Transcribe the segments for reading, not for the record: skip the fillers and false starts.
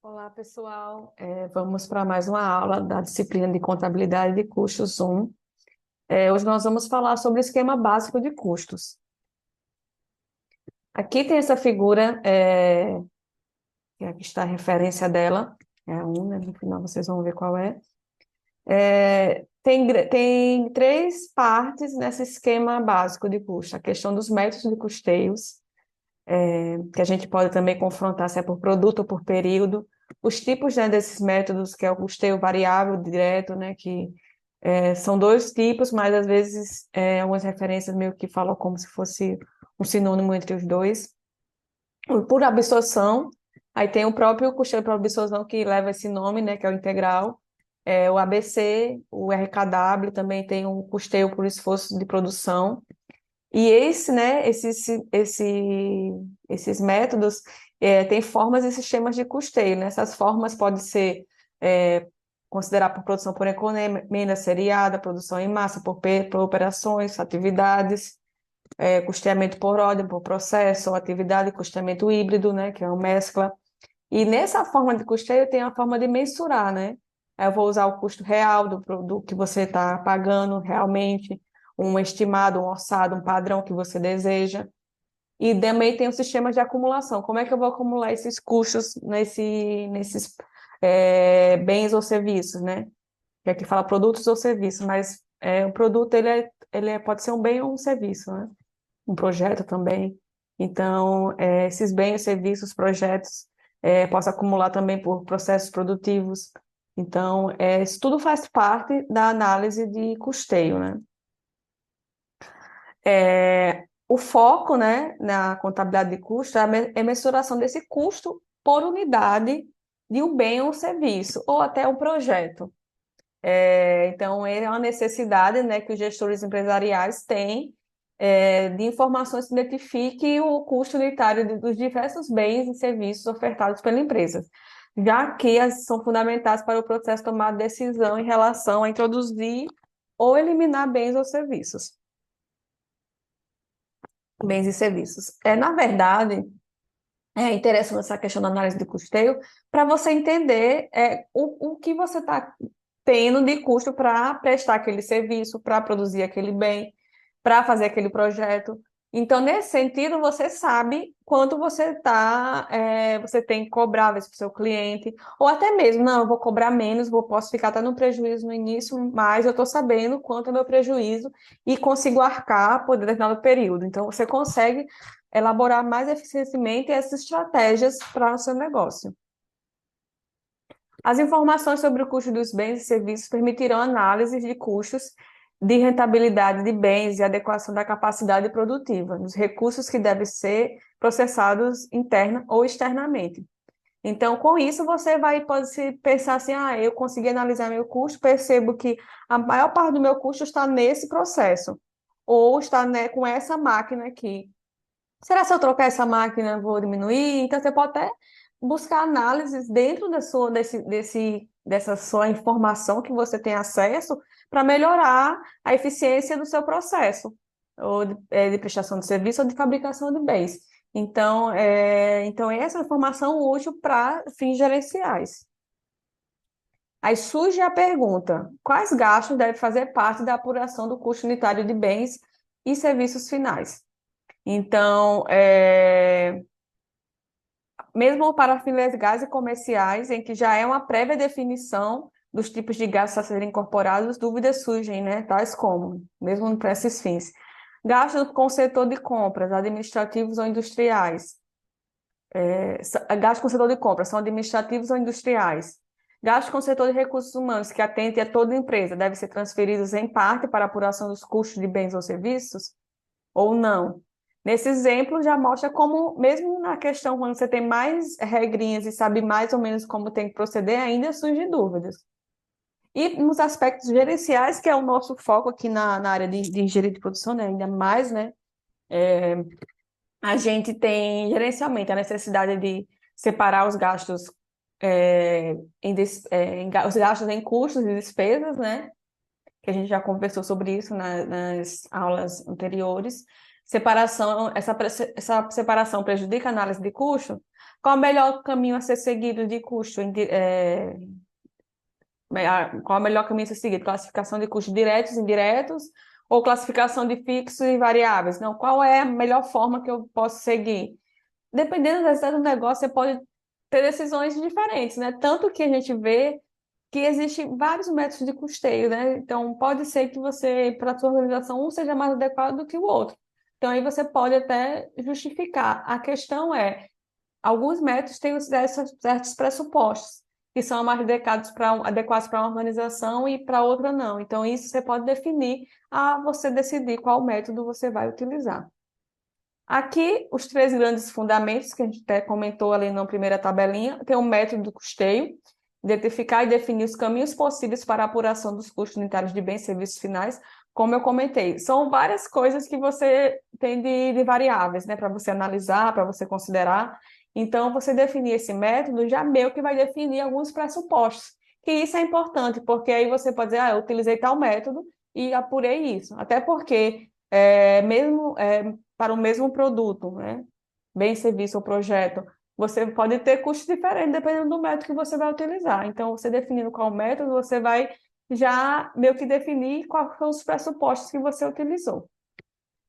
Olá, pessoal. Vamos para mais uma aula da disciplina de Contabilidade de Custos 1. Hoje nós vamos falar sobre o esquema básico de custos. Aqui tem essa figura, que aqui está a referência dela, é um, né? No final vocês vão ver qual é. Tem três partes nesse esquema básico de custo. A questão dos métodos de custeios, que a gente pode também confrontar se é por produto ou por período. Os tipos, né, desses métodos, que é o custeio variável, direto, né, que são dois tipos, mas às vezes algumas referências meio que falam como se fosse um sinônimo entre os dois. O por absorção, aí tem o próprio custeio por absorção que leva esse nome, né, que é o integral. O ABC, o RKW também tem um custeio por esforço de produção. E esses métodos têm formas e sistemas de custeio, né? Essas formas podem ser considerar por produção por encomenda seriada, produção em massa, por operações, atividades, custeamento por ordem, por processo, ou atividade, custeamento híbrido, né? Que é uma mescla. E nessa forma de custeio tem a forma de mensurar, né? Eu vou usar o custo real do produto que você está pagando realmente, um estimado, um orçado, um padrão que você deseja. E também tem o sistema de acumulação. Como é que eu vou acumular esses custos nesses bens ou serviços, né? Que aqui fala produtos ou serviços, mas o produto pode ser um bem ou um serviço, né? Um projeto também. Então, esses bens, serviços, projetos, posso acumular também por processos produtivos. Então, isso tudo faz parte da análise de custeio, né? O foco, né, na contabilidade de custo é a mensuração desse custo por unidade de um bem ou serviço, ou até um projeto. Então, ele é uma necessidade, né, que os gestores empresariais têm de informações que identifiquem o custo unitário dos diversos bens e serviços ofertados pela empresa, já que são fundamentais para o processo de tomar decisão em relação a introduzir ou eliminar bens ou serviços, bens e serviços. Na verdade, é interessante essa questão da análise de custeio para você entender o que você está tendo de custo para prestar aquele serviço, para produzir aquele bem, para fazer aquele projeto. Então, nesse sentido, você sabe quanto você tem que cobrar para o seu cliente, ou até mesmo, não, eu vou cobrar menos, posso ficar até no prejuízo no início, mas eu estou sabendo quanto é o meu prejuízo e consigo arcar por determinado período. Então, você consegue elaborar mais eficientemente essas estratégias para o seu negócio. As informações sobre o custo dos bens e serviços permitirão análises de custos de rentabilidade de bens e adequação da capacidade produtiva, dos recursos que devem ser processados interna ou externamente. Então, com isso, pode se pensar assim, eu consegui analisar meu custo, percebo que a maior parte do meu custo está nesse processo, ou está, né, com essa máquina aqui. Será que se eu trocar essa máquina, eu vou diminuir? Então, você pode até buscar análises dentro dessa sua informação que você tem acesso para melhorar a eficiência do seu processo, ou de prestação de serviço ou de fabricação de bens. Então essa é uma informação útil para fins gerenciais. Aí surge a pergunta: quais gastos devem fazer parte da apuração do custo unitário de bens e serviços finais? Então, mesmo para fins legais e comerciais, em que já é uma prévia definição dos tipos de gastos a serem incorporados, dúvidas surgem, né? Tais como, mesmo para esses fins, gastos com o setor de compras, administrativos ou industriais. Gastos com o setor de compras são administrativos ou industriais. Gastos com o setor de recursos humanos, que atente a toda empresa, devem ser transferidos em parte para a apuração dos custos de bens ou serviços? Ou não. Nesse exemplo, já mostra como, mesmo na questão, quando você tem mais regrinhas e sabe mais ou menos como tem que proceder, ainda surgem dúvidas. E nos aspectos gerenciais, que é o nosso foco aqui na área de engenharia de produção, né? Ainda mais, né? A gente tem gerenciamento, a necessidade de separar os gastos, os gastos em custos e despesas, né? Que a gente já conversou sobre isso nas aulas anteriores. Essa separação prejudica a análise de custo? Qual o melhor caminho a ser seguido de custo? Qual é o melhor caminho a ser seguido? Classificação de custos diretos e indiretos ou classificação de fixos e variáveis? Não, qual é a melhor forma que eu posso seguir? Dependendo da necessidade do negócio, você pode ter decisões diferentes, né? Tanto que a gente vê que existem vários métodos de custeio, né? Então, pode ser que você, para a sua organização, um seja mais adequado do que o outro. Então, aí você pode até justificar. A questão é, alguns métodos têm os certos pressupostos, que são mais adequados para uma organização e para outra não. Então, isso você pode definir a você decidir qual método você vai utilizar. Aqui, os três grandes fundamentos que a gente até comentou ali na primeira tabelinha, tem o método do custeio, identificar e definir os caminhos possíveis para a apuração dos custos unitários de bens e serviços finais, como eu comentei. São várias coisas que você tem de variáveis, né, para você analisar, para você considerar. Então, você definir esse método já meio que vai definir alguns pressupostos, que isso é importante, porque aí você pode dizer, eu utilizei tal método e apurei isso. Até porque, mesmo para o mesmo produto, né? Bem, serviço ou projeto, você pode ter custos diferentes dependendo do método que você vai utilizar. Então, você definindo qual método, você vai já meio que definir quais são os pressupostos que você utilizou.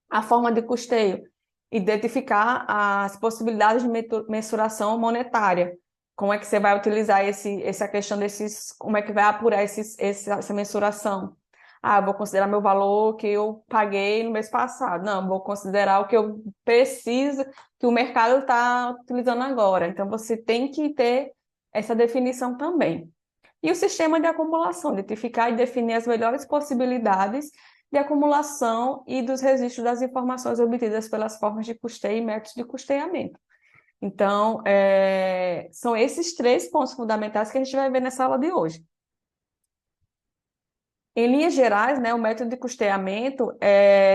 A forma de custeio, identificar as possibilidades de mensuração monetária. Como é que você vai utilizar essa questão desses, como é que vai apurar essa mensuração? Ah, vou considerar meu valor que eu paguei no mês passado. Não, vou considerar o que eu preciso, que o mercado está utilizando agora. Então, você tem que ter essa definição também. E o sistema de acumulação, identificar e definir as melhores possibilidades de acumulação e dos registros das informações obtidas pelas formas de custeio e métodos de custeamento. Então, são esses três pontos fundamentais que a gente vai ver nessa aula de hoje. Em linhas gerais, né, o método de custeamento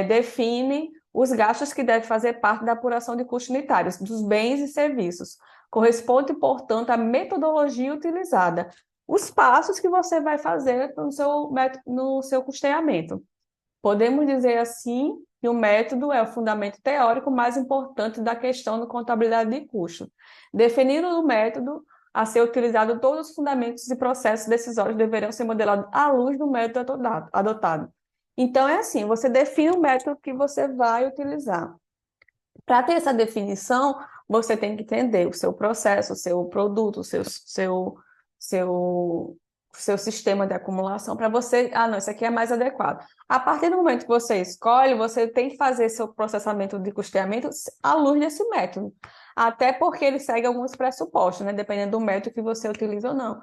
define os gastos que devem fazer parte da apuração de custos unitários dos bens e serviços. Corresponde, portanto, à metodologia utilizada, os passos que você vai fazer no seu custeamento. Podemos dizer assim que o método é o fundamento teórico mais importante da questão de contabilidade de custo. Definindo o método a ser utilizado, todos os fundamentos e processos decisórios deverão ser modelados à luz do método adotado. Então, é assim, você define o método que você vai utilizar. Para ter essa definição, você tem que entender o seu processo, o seu produto, seu, seu sistema de acumulação, para você, não, isso aqui é mais adequado. A partir do momento que você escolhe, você tem que fazer seu processamento de custeamento à luz desse método. Até porque ele segue alguns pressupostos, né? Dependendo do método que você utiliza ou não.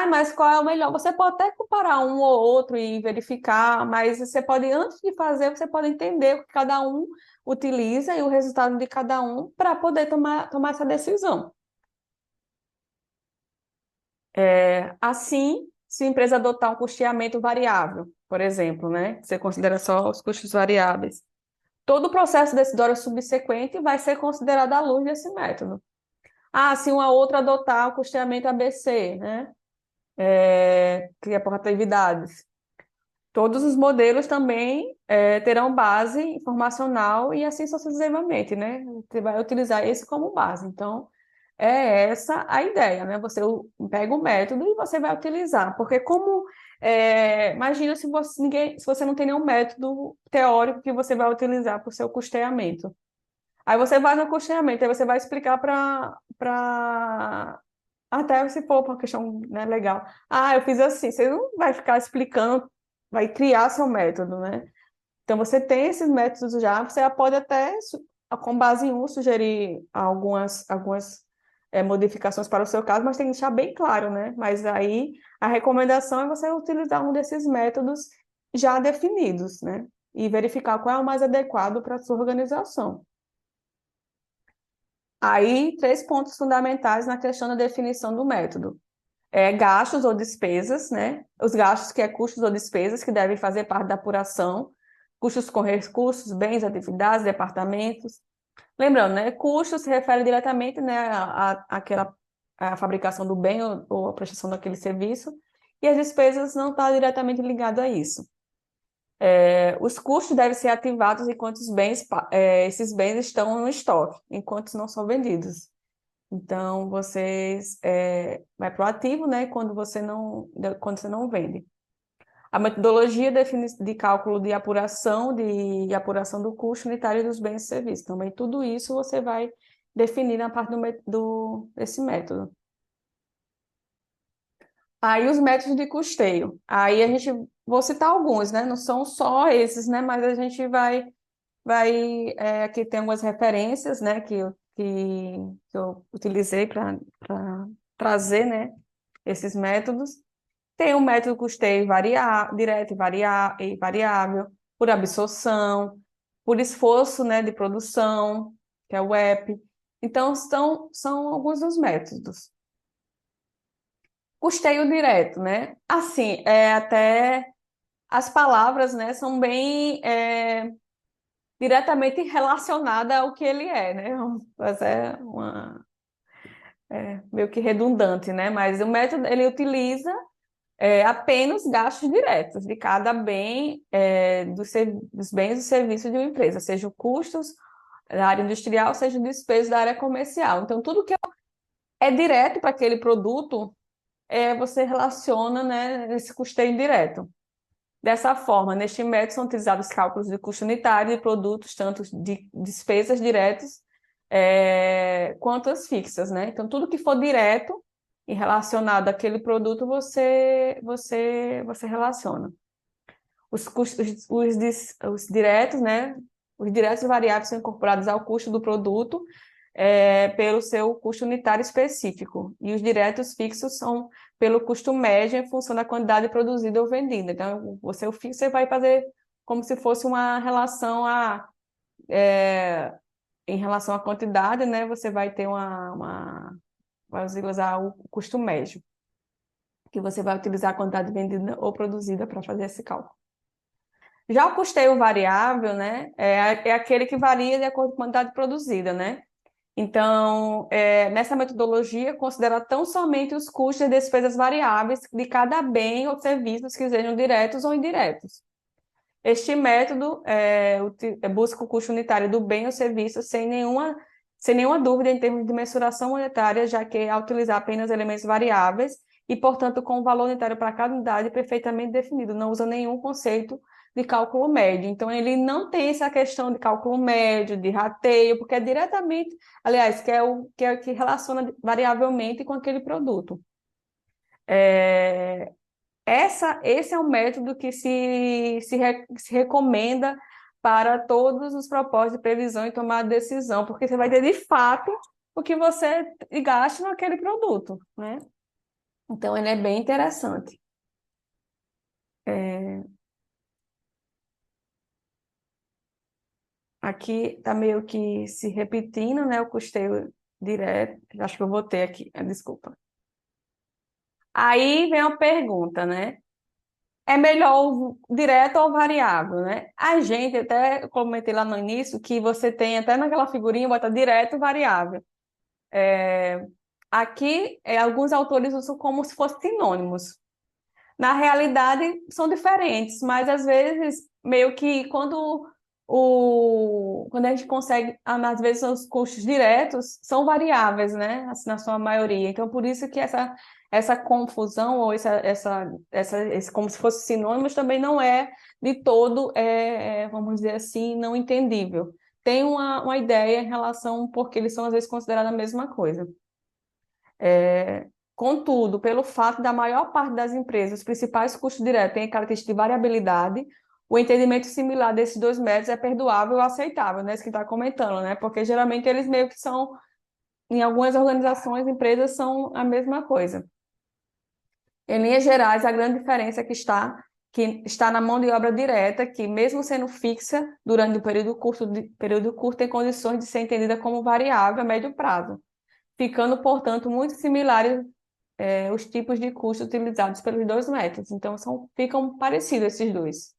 Mas qual é o melhor? Você pode até comparar um ou outro e verificar, mas você pode, antes de fazer, você pode entender o que cada um utiliza e o resultado de cada um para poder tomar essa decisão. Assim, se a empresa adotar um custeamento variável, por exemplo, né? Você considera só os custos variáveis. Todo o processo decisório subsequente vai ser considerado à luz desse método. Se uma outra adotar o custeamento ABC, né? Que é por atividades. Todos os modelos também terão base informacional e assim sucessivamente, né? Você vai utilizar esse como base. Então, é essa a ideia, né? Você pega o método e você vai utilizar. Porque imagina se você não tem nenhum método teórico que você vai utilizar para o seu custeamento. Aí você vai no custeamento, aí você vai explicar até se for uma questão, né, legal. Eu fiz assim. Você não vai ficar explicando, vai criar seu método, né? Então, você tem esses métodos já, você pode até, com base em um, sugerir algumas modificações para o seu caso, mas tem que deixar bem claro, né? Mas aí, a recomendação é você utilizar um desses métodos já definidos, né? E verificar qual é o mais adequado para a sua organização. Aí, três pontos fundamentais na questão da definição do método. Gastos ou despesas, né? Os gastos que é custos ou despesas que devem fazer parte da apuração, custos com recursos, bens, atividades, departamentos. Lembrando, né? Custos se refere diretamente, né, à fabricação do bem ou à prestação daquele serviço, e as despesas não estão diretamente ligadas a isso. Os custos devem ser ativados enquanto esses bens estão no estoque, enquanto não são vendidos. Então, vai para o ativo, né, quando você não vende. A metodologia de cálculo de apuração do custo unitário dos bens e serviços. Também tudo isso você vai definir na parte desse método. Aí os métodos de custeio. Aí vou citar alguns, né? Não são só esses, né? Mas a gente aqui tem algumas referências, né? Que eu utilizei para trazer, né? Esses métodos. Tem o método custeio direto e variável, por absorção, por esforço, né, de produção, que é o EP. Então, são alguns dos métodos. Custeio direto, né? Assim, até as palavras, né, são bem diretamente relacionadas ao que ele é, né? Mas meio que redundante, né? Mas o método, ele utiliza apenas gastos diretos de cada bem, dos bens e serviços de uma empresa, seja custos da área industrial, seja despesas da área comercial. Então, tudo que é direto para aquele produto, você relaciona, né, esse custeio direto. Dessa forma, neste método são utilizados cálculos de custo unitário de produtos, tanto de despesas diretas quanto as fixas, né? Então, tudo que for direto e relacionado àquele produto, você relaciona. Os custos, os diretos, né? Os diretos e variáveis são incorporados ao custo do produto pelo seu custo unitário específico. E os diretos fixos são pelo custo médio em função da quantidade produzida ou vendida. Então, o fixo você vai fazer como se fosse uma relação em relação à quantidade, né? Você vai ter vai usar o custo médio, que você vai utilizar a quantidade vendida ou produzida para fazer esse cálculo. Já o custeio variável, né, é aquele que varia de acordo com a quantidade produzida, né? Então, nessa metodologia, considera tão somente os custos e despesas variáveis de cada bem ou serviços que sejam diretos ou indiretos. Este método busca o custo unitário do bem ou serviço sem nenhuma dúvida em termos de mensuração monetária, já que ao utilizar apenas elementos variáveis e, portanto, com o valor unitário para cada unidade perfeitamente definido, não usa nenhum conceito de cálculo médio. Então, ele não tem essa questão de cálculo médio, de rateio, porque é diretamente, aliás, que é o que relaciona variavelmente com aquele produto. Esse é um método que se recomenda para todos os propósitos de previsão e tomada de decisão, porque você vai ter de fato o que você gasta naquele produto, né? Então, ele é bem interessante. Aqui está meio que se repetindo, né? O custeio direto. Acho que eu botei aqui, desculpa. Aí vem a pergunta, né? É melhor o direto ou variável, né? A gente até comentei lá no início que você tem até naquela figurinha, bota direto e variável. Aqui, alguns autores usam como se fossem sinônimos. Na realidade, são diferentes, mas às vezes, meio que quando a gente consegue, às vezes os custos diretos são variáveis, né? Assim, na sua maioria. Então, por isso que essa confusão, ou esse como se fosse sinônimos, também não é de todo, vamos dizer assim, não entendível. Tem uma ideia em relação, porque eles são às vezes considerados a mesma coisa. Contudo, pelo fato da maior parte das empresas, os principais custos diretos têm característica de variabilidade, o entendimento similar desses dois métodos é perdoável ou aceitável, né? Isso que está comentando, né? Porque geralmente eles meio que são, em algumas organizações, empresas são a mesma coisa. Em linhas gerais, a grande diferença é que está na mão de obra direta, que, mesmo sendo fixa durante o período curto, tem condições de ser entendida como variável a médio prazo, ficando, portanto, muito similares os tipos de custo utilizados pelos dois métodos. Então, ficam parecidos esses dois.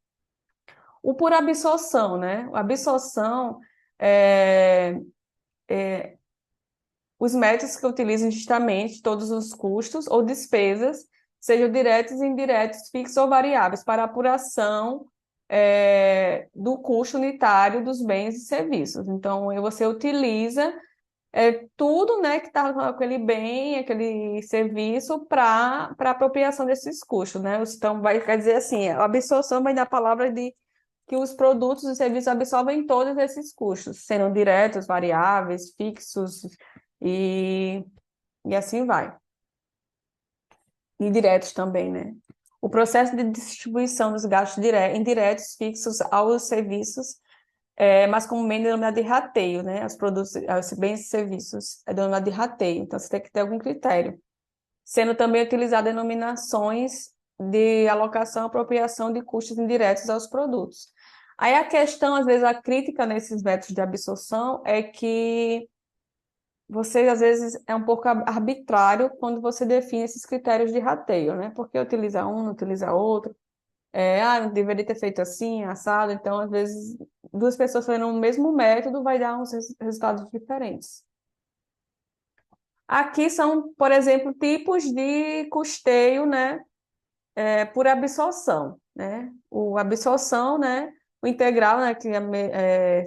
O por absorção, né? A absorção, é, os métodos que utilizam justamente todos os custos ou despesas, sejam diretos e indiretos, fixos ou variáveis, para apuração do custo unitário dos bens e serviços. Então, você utiliza é tudo, né, que está relacionado com aquele bem, aquele serviço para apropriação desses custos, né? Então, quer dizer assim, a absorção vem da palavra de que os produtos e serviços absorvem todos esses custos, sendo diretos, variáveis, fixos e, e assim vai. Indiretos também, né? O processo de distribuição dos gastos indiretos fixos aos serviços é mais comumente denominado de rateio, né? Os produtos, os bens e serviços é denominado de rateio, então você tem que ter algum critério. Sendo também utilizado denominações de alocação e apropriação de custos indiretos aos produtos. Aí a questão, às vezes, a crítica nesses métodos de absorção é que você, às vezes, é um pouco arbitrário quando você define esses critérios de rateio, né? Porque utiliza um, não utiliza outro. Não deveria ter feito assim, assado. Então, às vezes, duas pessoas fazendo o mesmo método vai dar uns resultados diferentes. Aqui são, por exemplo, tipos de custeio, né? Por absorção, né? O absorção, né? O integral, né? Que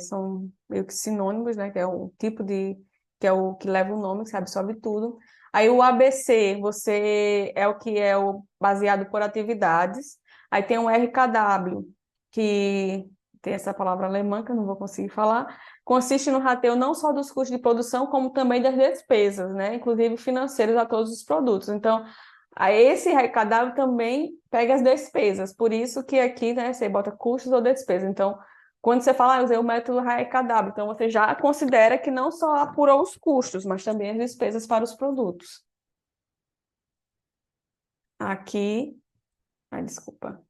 são meio que sinônimos, né? Que é o tipo de que é o que leva o nome, que absorve tudo. Aí o ABC, você é o que é o baseado por atividades. Aí tem o RKW, que tem essa palavra alemã que eu não vou conseguir falar. Consiste no rateio não só dos custos de produção, como também das despesas, né? Inclusive financeiras a todos os produtos. Então, aí esse arrecadado também pega as despesas, por isso que aqui, né, você bota custos ou despesas. Então, quando você fala, eu usei o método arrecadado, então você já considera que não só apurou os custos, mas também as despesas para os produtos. Aqui, desculpa.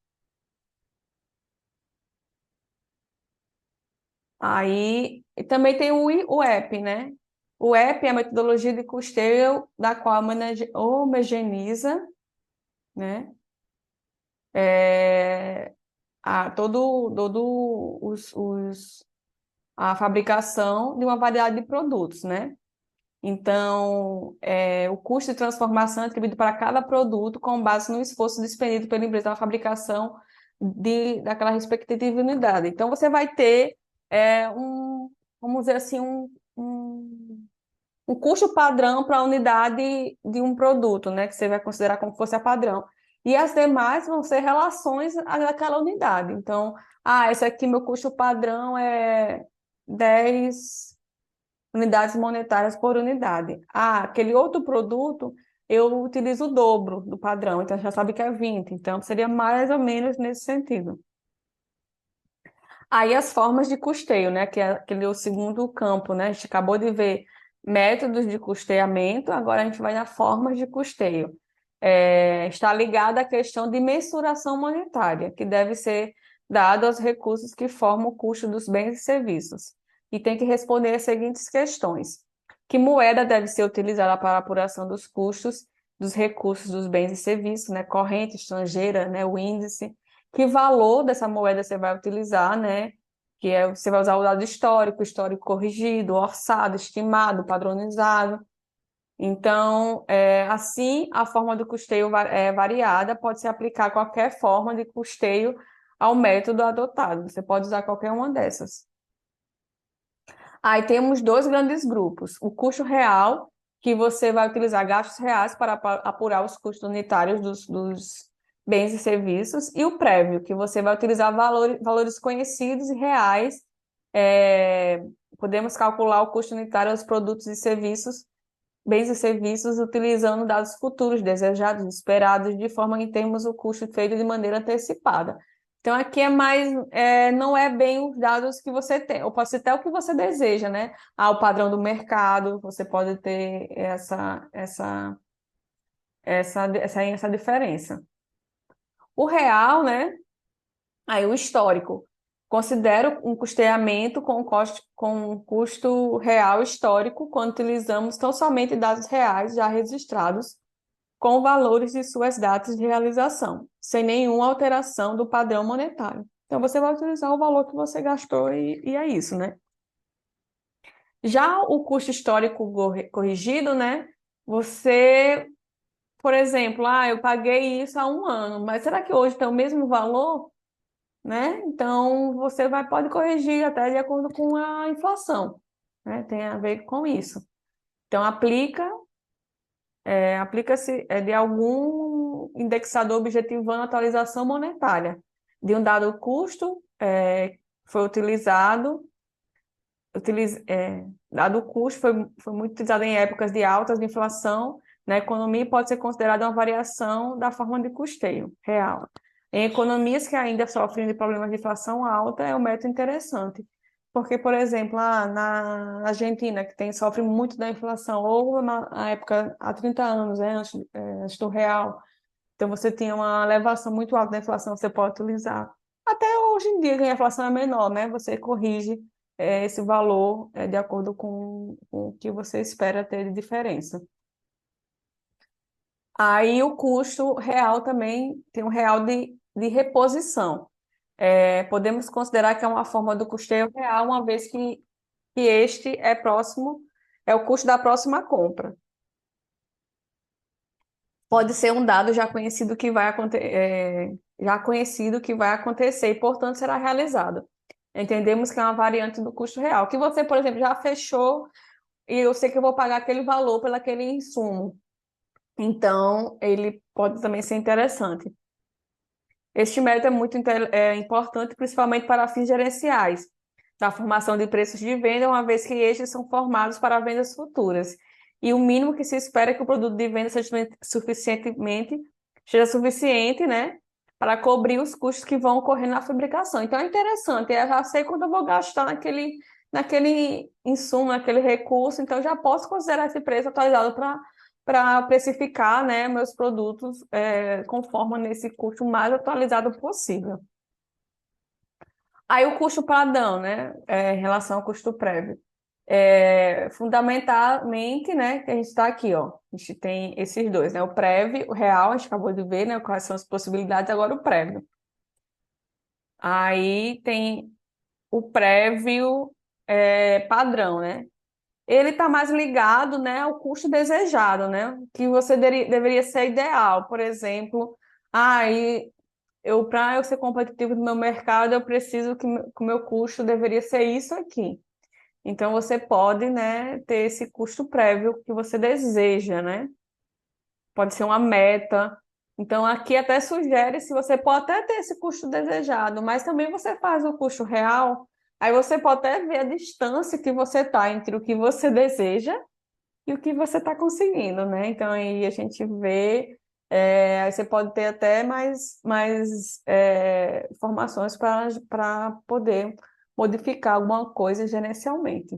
Aí, e também tem o EP, né? O EP é a metodologia de custeio da qual homogeneiza, né? Todo a fabricação de uma variedade de produtos, né? Então, o custo de transformação é atribuído para cada produto com base no esforço despendido pela empresa na fabricação daquela respectiva unidade. Então, você vai ter vamos dizer assim, um custo padrão para a unidade de um produto, né? Que você vai considerar como fosse a padrão. E as demais vão ser relações àquela unidade. Então, esse aqui, meu custo padrão é 10 unidades monetárias por unidade. Aquele outro produto, eu utilizo o dobro do padrão, então já sabe que é 20. Então, seria mais ou menos nesse sentido. Aí as formas de custeio, né? Que é aquele o segundo campo, né? A gente acabou de ver métodos de custeamento, agora a gente vai nas formas de custeio. Está ligada à questão de mensuração monetária, que deve ser dado aos recursos que formam o custo dos bens e serviços. E tem que responder as seguintes questões: que moeda deve ser utilizada para a apuração dos custos dos recursos dos bens e serviços, né? Corrente estrangeira, né? O índice. Que valor dessa moeda você vai utilizar, né? Você vai usar o dado histórico, histórico corrigido, orçado, estimado, padronizado. Então, assim, a forma do custeio é variada, pode se aplicar qualquer forma de custeio ao método adotado. Você pode usar qualquer uma dessas. Aí temos dois grandes grupos. O custo real, que você vai utilizar gastos reais para apurar os custos unitários dos bens e serviços, e o prévio, que você vai utilizar valores conhecidos e reais. É, Podemos calcular o custo unitário dos produtos e serviços, bens e serviços, utilizando dados futuros, desejados, esperados, de forma que temos o custo feito de maneira antecipada. Então, aqui é mais, não é bem os dados que você tem, ou pode ser até o que você deseja, né? O padrão do mercado, você pode ter essa diferença. O real, né? Aí o histórico. Considero um custeamento com um custo real histórico quando utilizamos tão somente dados reais já registrados com valores de suas datas de realização, sem nenhuma alteração do padrão monetário. Então, você vai utilizar o valor que você gastou e é isso, né? Já o custo histórico corrigido, né? Você, por exemplo, eu paguei isso há um ano, mas será que hoje tem o mesmo valor? Né? Então, pode corrigir até de acordo com a inflação, né? Tem a ver com isso. Então, aplica-se de algum indexador objetivando a atualização monetária de um dado custo foi utilizado, dado custo foi muito utilizado em épocas de altas de inflação na economia e pode ser considerado uma variação da forma de custeio real. Em economias que ainda sofrem de problemas de inflação alta, é um método interessante. Porque, por exemplo, na Argentina, que sofre muito da inflação, ou na época, há 30 anos, né, antes do real, então você tinha uma elevação muito alta da inflação, você pode utilizar. Até hoje em dia, que a inflação é menor, né, você corrige esse valor de acordo com o que você espera ter de diferença. Aí o custo real também tem um real de reposição. Podemos considerar que é uma forma do custeio real, uma vez que este é o custo da próxima compra. Pode ser um dado já conhecido que vai acontecer e, portanto, será realizado. Entendemos que é uma variante do custo real. Que você, por exemplo, já fechou e eu sei que eu vou pagar aquele valor pelo aquele insumo. Então, ele pode também ser interessante. Este método é muito importante, principalmente para fins gerenciais, da formação de preços de venda, uma vez que estes são formados para vendas futuras. E o mínimo que se espera é que o produto de venda seja suficiente, né, para cobrir os custos que vão ocorrer na fabricação. Então é interessante, eu já sei quanto eu vou gastar naquele insumo, naquele recurso, então eu já posso considerar esse preço atualizado para precificar, né, meus produtos conforme nesse custo mais atualizado possível. Aí o custo padrão, né, em relação ao custo prévio. Fundamentalmente, né, que a gente está aqui, ó, a gente tem esses dois, né, o prévio, o real, a gente acabou de ver, né, quais são as possibilidades, agora o prévio. Aí tem o prévio padrão, né, ele está mais ligado, né, ao custo desejado, né, que você deveria ser ideal. Por exemplo, para eu ser competitivo no meu mercado, eu preciso que o meu custo deveria ser isso aqui. Então, você pode, né, ter esse custo prévio que você deseja, né? Pode ser uma meta. Então, aqui até sugere se você pode até ter esse custo desejado, mas também você faz o custo real, aí você pode até ver a distância que você está entre o que você deseja e o que você está conseguindo, né? Então, aí a gente vê, aí você pode ter até mais informações para poder modificar alguma coisa gerencialmente.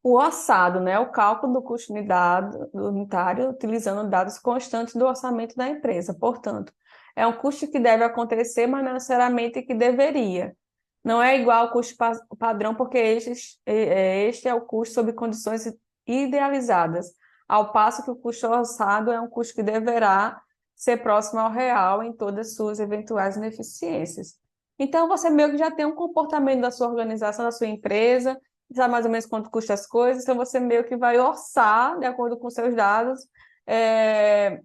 O orçado, né? O cálculo do custo unitário utilizando dados constantes do orçamento da empresa. Portanto, é um custo que deve acontecer, mas não necessariamente que deveria. Não é igual ao custo padrão, porque este é o custo sob condições idealizadas, ao passo que o custo orçado é um custo que deverá ser próximo ao real em todas suas eventuais ineficiências. Então, você meio que já tem um comportamento da sua organização, da sua empresa, sabe mais ou menos quanto custa as coisas, então você meio que vai orçar, de acordo com seus dados, é,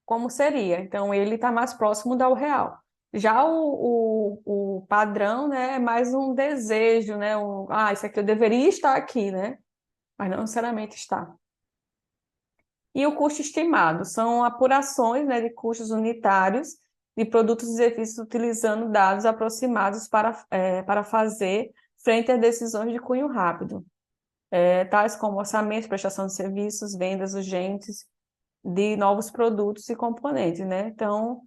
como seria. Então, ele está mais próximo do real. Já o padrão, né, é mais um desejo, né? Isso aqui eu deveria estar aqui, né? Mas não necessariamente está. E o custo estimado são apurações, né, de custos unitários de produtos e serviços utilizando dados aproximados para fazer frente a decisões de cunho rápido, tais como orçamento, prestação de serviços, vendas urgentes de novos produtos e componentes, né? Então,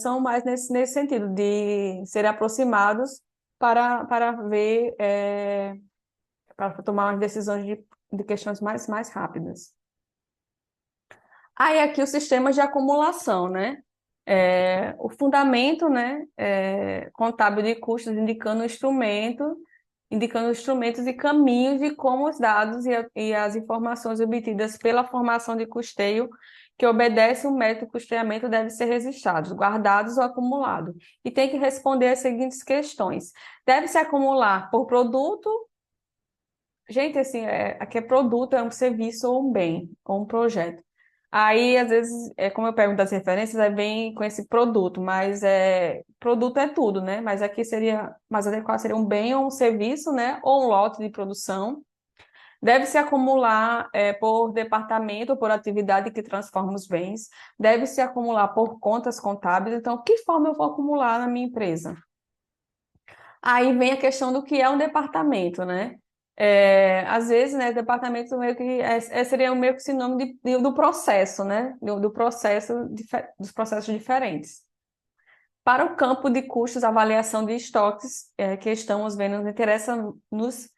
são mais nesse sentido, de serem aproximados para ver, para tomar umas decisões de questões mais rápidas. Aí aqui o sistema de acumulação, né? O fundamento, né, contábil de custos indicando instrumentos e caminhos de como os dados e as informações obtidas pela formação de custeio que obedece o método de custeamento devem ser registrados, guardados ou acumulados. E tem que responder as seguintes questões. Deve-se acumular por produto? Gente, assim, aqui é produto, é um serviço ou um bem, ou um projeto. Aí, às vezes, como eu pergunto das referências, aí vem com esse produto, mas produto é tudo, né? Mas aqui seria mais adequado, seria um bem ou um serviço, né? Ou um lote de produção. Deve-se acumular por departamento ou por atividade que transforma os bens, deve-se acumular por contas contábeis. Então, que forma eu vou acumular na minha empresa? Aí vem a questão do que é um departamento, né? Às vezes, né, departamento meio que seria meio que sinônimo do processo, né? Do processo, dos processos diferentes. Para o campo de custos, avaliação de estoques que estamos vendo, nos interessa nos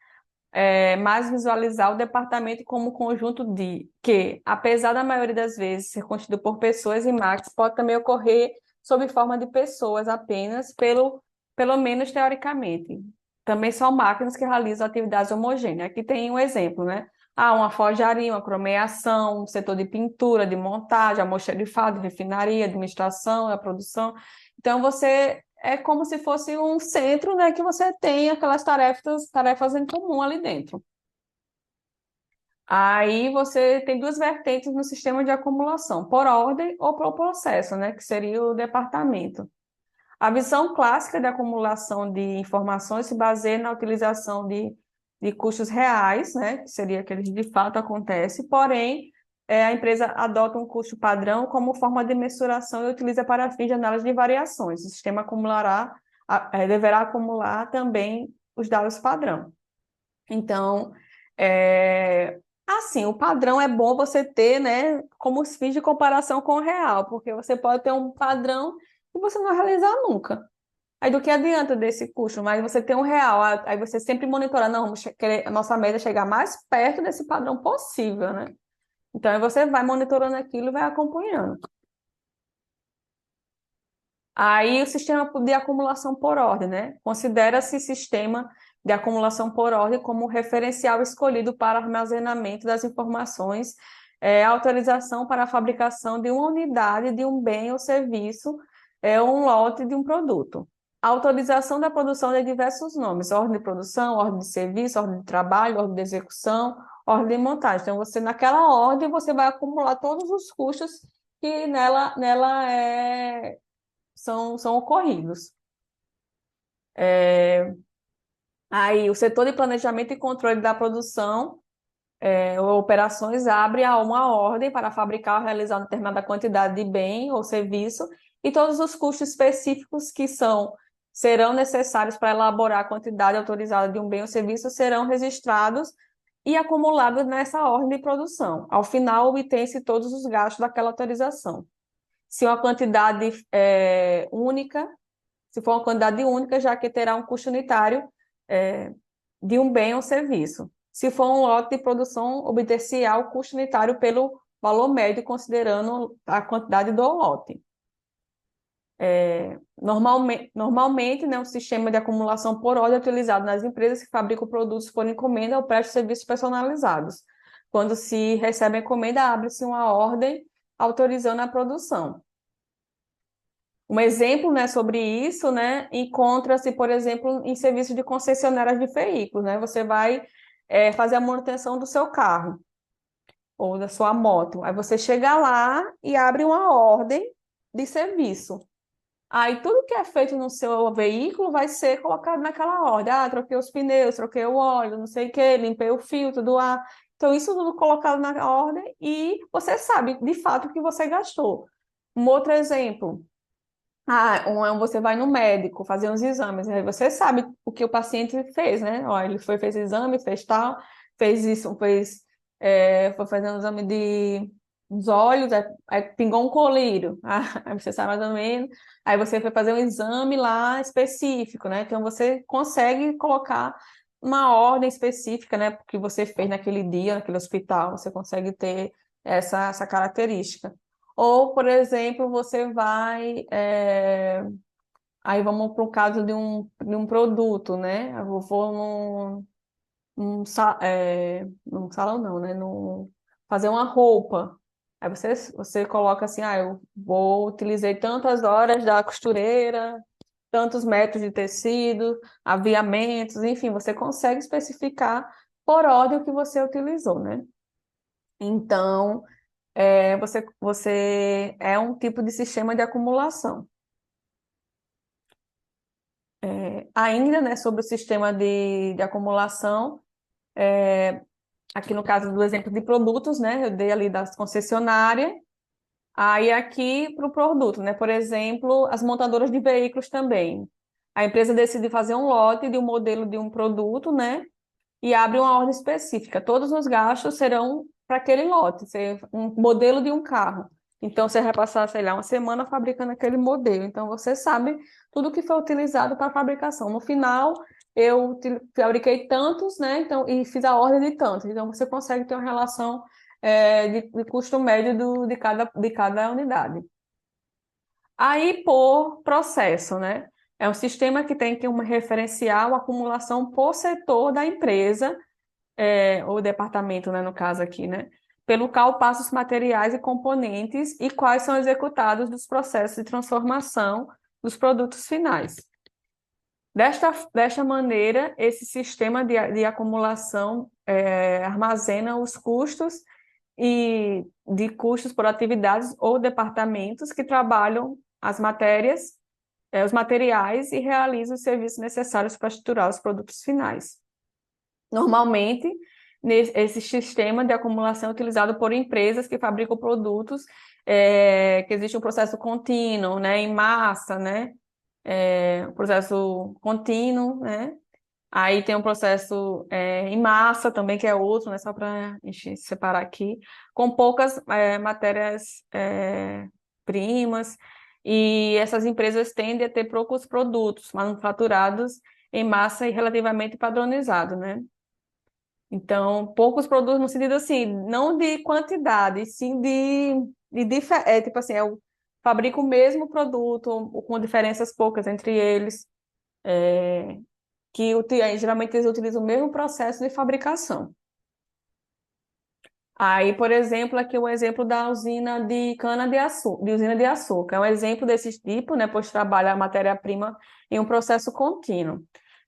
mais visualizar o departamento como conjunto de que, apesar da maioria das vezes ser constituído por pessoas e máquinas, pode também ocorrer sob forma de pessoas apenas, pelo menos teoricamente. Também são máquinas que realizam atividades homogêneas. Aqui tem um exemplo, né? Uma forjaria, uma cromeação, um setor de pintura, de montagem, almoxarifado, de refinaria, administração, a produção. Então, você é como se fosse um centro, né, que você tem aquelas tarefas em comum ali dentro. Aí você tem duas vertentes no sistema de acumulação, por ordem ou por processo, né, que seria o departamento. A visão clássica de acumulação de informações se baseia na utilização de custos reais, né, que seria aqueles que de fato acontece, porém, a empresa adota um custo padrão como forma de mensuração e utiliza para fins de análise de variações. O sistema deverá acumular também os dados padrão. Então, assim, o padrão é bom você ter, né, como fins de comparação com o real, porque você pode ter um padrão e você não realizar nunca. Aí do que adianta desse custo? Mas você tem um real, aí você sempre monitora, não, a nossa meta é chegar mais perto desse padrão possível, né? Então aí você vai monitorando aquilo e vai acompanhando. Aí o sistema de acumulação por ordem, né? Considera-se sistema de acumulação por ordem como o referencial escolhido para armazenamento das informações, autorização para a fabricação de uma unidade de um bem ou serviço, um lote de um produto. A autorização da produção de diversos nomes: ordem de produção, ordem de serviço, ordem de trabalho, ordem de execução, ordem de montagem. Então, você, naquela ordem, você vai acumular todos os custos que nela são ocorridos. Aí, o setor de planejamento e controle da produção operações abre a uma ordem para fabricar ou realizar uma determinada quantidade de bem ou serviço e todos os custos específicos que serão necessários para elaborar a quantidade autorizada de um bem ou serviço serão registrados e acumulados nessa ordem de produção. Ao final, obtém-se todos os gastos daquela autorização. Se uma quantidade única, se for uma quantidade única, já que terá um custo unitário é, de um bem ou serviço. Se for um lote de produção, obter-se-á o custo unitário pelo valor médio, considerando a quantidade do lote. Normalmente, né, um sistema de acumulação por ordem é utilizado nas empresas que fabricam produtos por encomenda ou prestam serviços personalizados. Quando se recebe a encomenda, abre-se uma ordem autorizando a produção. Um exemplo, né, sobre isso, né, encontra-se, por exemplo, em serviços de concessionárias de veículos, né? Você vai fazer a manutenção do seu carro ou da sua moto. Aí você chega lá e abre uma ordem de serviço. Aí tudo que é feito no seu veículo vai ser colocado naquela ordem. Troquei os pneus, troquei o óleo, não sei o quê, limpei o filtro do ar. Então, isso tudo colocado na ordem e você sabe, de fato, o que você gastou. Um outro exemplo. Você vai no médico fazer uns exames, aí você sabe o que o paciente fez, né? Ó, ele fez exame, fez tal, fez isso, foi fazendo um exame dos olhos, aí pingou um colírio, aí você sabe mais ou menos, aí você foi fazer um exame lá específico, né? Então você consegue colocar uma ordem específica, né? Porque você fez naquele dia, naquele hospital, você consegue ter essa característica. Ou, por exemplo, você vai. Aí vamos para o caso de um produto, né? Eu vou num salão, não, né? Fazer uma roupa. Aí você coloca assim: utilizei tantas horas da costureira, tantos metros de tecido, aviamentos, enfim, você consegue especificar por ordem o que você utilizou, né? Então, você é um tipo de sistema de acumulação. Ainda, né, sobre o sistema de acumulação, Aqui no caso do exemplo de produtos, né? Eu dei ali das concessionárias. Aí aqui para o produto, né? Por exemplo, as montadoras de veículos também. A empresa decide fazer um lote de um modelo de um produto, né? E abre uma ordem específica. Todos os gastos serão para aquele lote, ser um modelo de um carro. Então, você vai passar, sei lá, uma semana fabricando aquele modelo. Então, você sabe tudo que foi utilizado para a fabricação. No final, eu fabriquei tantos, né? Então, e fiz a ordem de tantos. Então, você consegue ter uma relação de custo médio de cada unidade. Aí, por processo, né? É um sistema que tem que um referencial, acumulação por setor da empresa, ou departamento, né, no caso aqui, né? Pelo qual passa os materiais e componentes e quais são executados dos processos de transformação dos produtos finais. Desta maneira, esse sistema de acumulação armazena os custos e de custos por atividades ou departamentos que trabalham as matérias, os materiais e realizam os serviços necessários para estruturar os produtos finais. Normalmente, esse sistema de acumulação é utilizado por empresas que fabricam produtos, que existe um processo contínuo, né, em massa, né, um processo contínuo, né, aí tem um processo em massa também, que é outro, né, só para a gente separar aqui, com poucas matérias primas, e essas empresas tendem a ter poucos produtos manufaturados em massa e relativamente padronizados, né? Então, poucos produtos no sentido assim, não de quantidade, sim tipo assim, eu fabrico o mesmo produto, com diferenças poucas entre eles, geralmente eles utilizam o mesmo processo de fabricação. Aí, por exemplo, aqui o exemplo da usina de cana-de-açúcar, de usina de açúcar. É um exemplo desse tipo, né, pois trabalha a matéria-prima em um processo contínuo.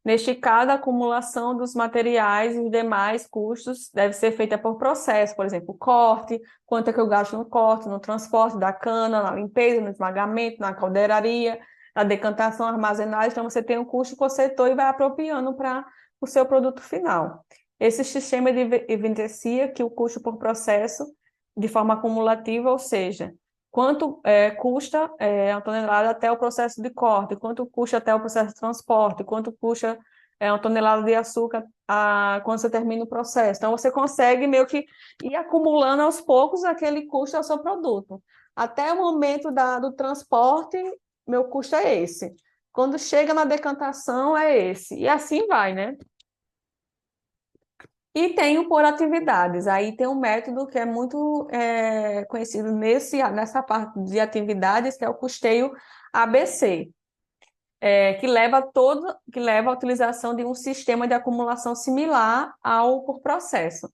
Neste caso, a acumulação dos materiais e os demais custos deve ser feita por processo, por exemplo, corte, quanto é que eu gasto no corte, no transporte da cana, na limpeza, no esmagamento, na caldeiraria, na decantação, armazenagem. Então, você tem um custo por setor e vai apropriando para o seu produto final. Esse sistema evidencia que o custo por processo, de forma acumulativa, ou seja, quanto custa a tonelada até o processo de corte, quanto custa até o processo de transporte, quanto custa uma tonelada de açúcar quando você termina o processo. Então, você consegue meio que ir acumulando aos poucos aquele custo ao seu produto. Até o momento do transporte, meu custo é esse. Quando chega na decantação, é esse. E assim vai, né? E tem o por atividades. Aí tem um método que é muito conhecido nessa parte de atividades, que é o custeio ABC, que leva à utilização de um sistema de acumulação similar ao por processo.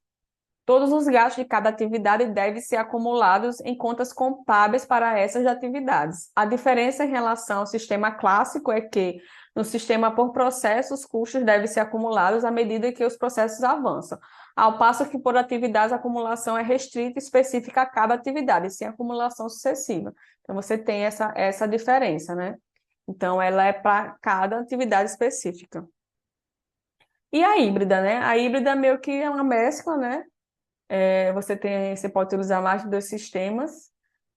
Todos os gastos de cada atividade devem ser acumulados em contas contábeis para essas atividades. A diferença em relação ao sistema clássico é que, no sistema por processo, os custos devem ser acumulados à medida que os processos avançam, ao passo que por atividades a acumulação é restrita e específica a cada atividade, sem acumulação sucessiva. Então, você tem essa diferença, né? Então, ela é para cada atividade específica. E a híbrida, né? A híbrida meio que é uma mescla, né? Você pode utilizar mais de dois sistemas,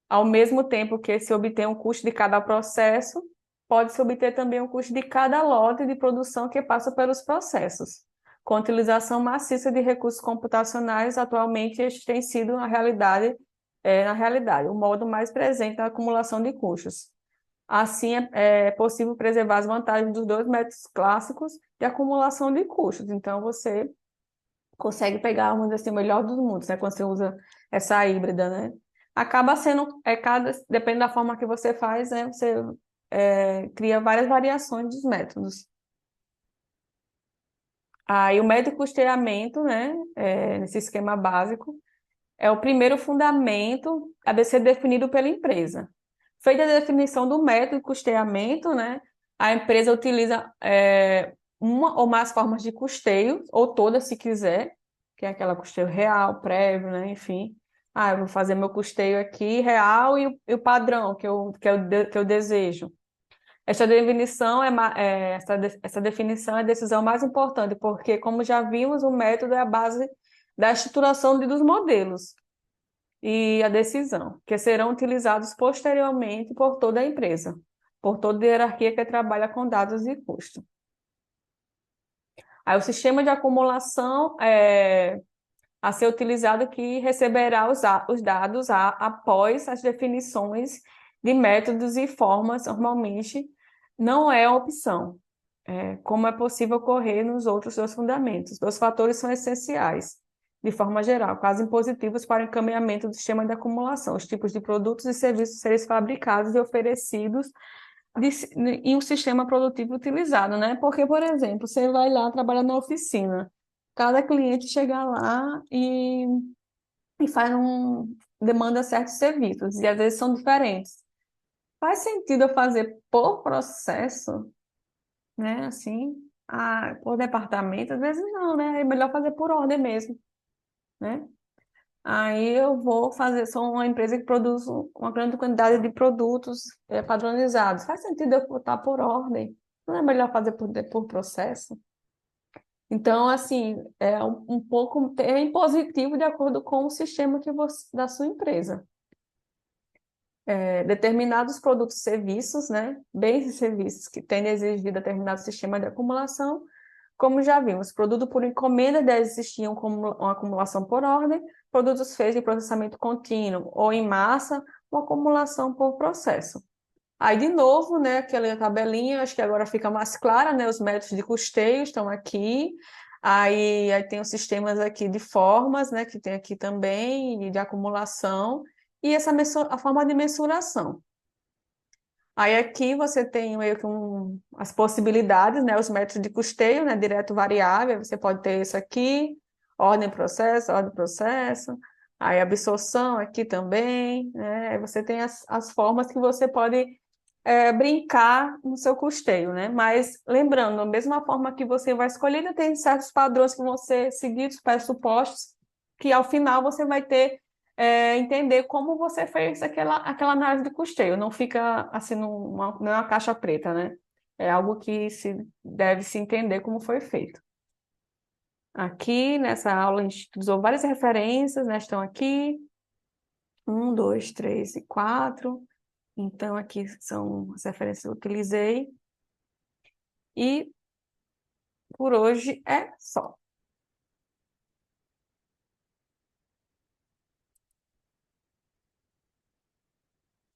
ao mesmo tempo que se obtém um custo de cada processo, pode-se obter também um custo de cada lote de produção que passa pelos processos. Com a utilização maciça de recursos computacionais, atualmente este tem sido na realidade, o modo mais presente na acumulação de custos. Assim, é possível preservar as vantagens dos dois métodos clássicos de acumulação de custos. Então, você consegue pegar, vamos dizer assim, o melhor dos mundos, né? Quando você usa essa híbrida, né? Acaba sendo, depende da forma que você faz, né? Você cria várias variações dos métodos. Aí o método de custeamento, né? Nesse esquema básico, é o primeiro fundamento a ser definido pela empresa. Feita a definição do método de custeamento, né? A empresa utiliza uma ou mais formas de custeio, ou todas, se quiser, que é aquela custeio real, prévio, né? Enfim. Eu vou fazer meu custeio aqui real e o padrão que eu desejo. Essa definição essa definição é a decisão mais importante, porque, como já vimos, o método é a base da estruturação dos modelos e a decisão, que serão utilizados posteriormente por toda a empresa, por toda a hierarquia que trabalha com dados e custo. Aí o sistema de acumulação a ser utilizado que receberá os dados após as definições de métodos e formas, normalmente não é opção, como é possível ocorrer nos outros dois fundamentos. Dois fatores são essenciais, de forma geral, quase impositivos para o encaminhamento do sistema de acumulação, os tipos de produtos e serviços a serem fabricados e oferecidos em um sistema produtivo utilizado, né? Porque, por exemplo, você vai lá trabalhar na oficina, cada cliente chega lá e demanda certos serviços, e às vezes são diferentes. Faz sentido eu fazer por processo, né? Assim, por departamento? Às vezes não, né? É melhor fazer por ordem mesmo, né? Aí eu vou fazer, sou uma empresa que produz uma grande quantidade de produtos padronizados. Faz sentido eu botar por ordem? Não é melhor fazer por processo? Então, assim, é um pouco é impositivo de acordo com o sistema da sua empresa. Determinados produtos e serviços, né, bens e serviços que tendem a exigir determinado sistema de acumulação, como já vimos, produto por encomenda deve existir uma acumulação por ordem, produtos feitos de processamento contínuo ou em massa, uma acumulação por processo. Aí, de novo, né, aquela tabelinha, acho que agora fica mais clara, né, os métodos de custeio estão aqui, aí tem os sistemas aqui de formas, né, que tem aqui também, e de acumulação, e a forma de mensuração. Aí aqui você tem meio que as possibilidades, né, os métodos de custeio, né, direto variável, você pode ter isso aqui, ordem processo, aí absorção aqui também, né, aí você tem as formas que você pode brincar no seu custeio, né? Mas lembrando, da mesma forma que você vai escolher, ainda tem certos padrões que vão ser seguidos, pressupostos, que ao final você vai ter entender como você fez aquela análise de custeio. Não fica assim não é uma caixa preta, né? É algo que deve se entender como foi feito. Aqui nessa aula a gente usou várias referências, né? Estão aqui, 1, 2, 3 e 4. Então, aqui são as referências que eu utilizei. E por hoje é só.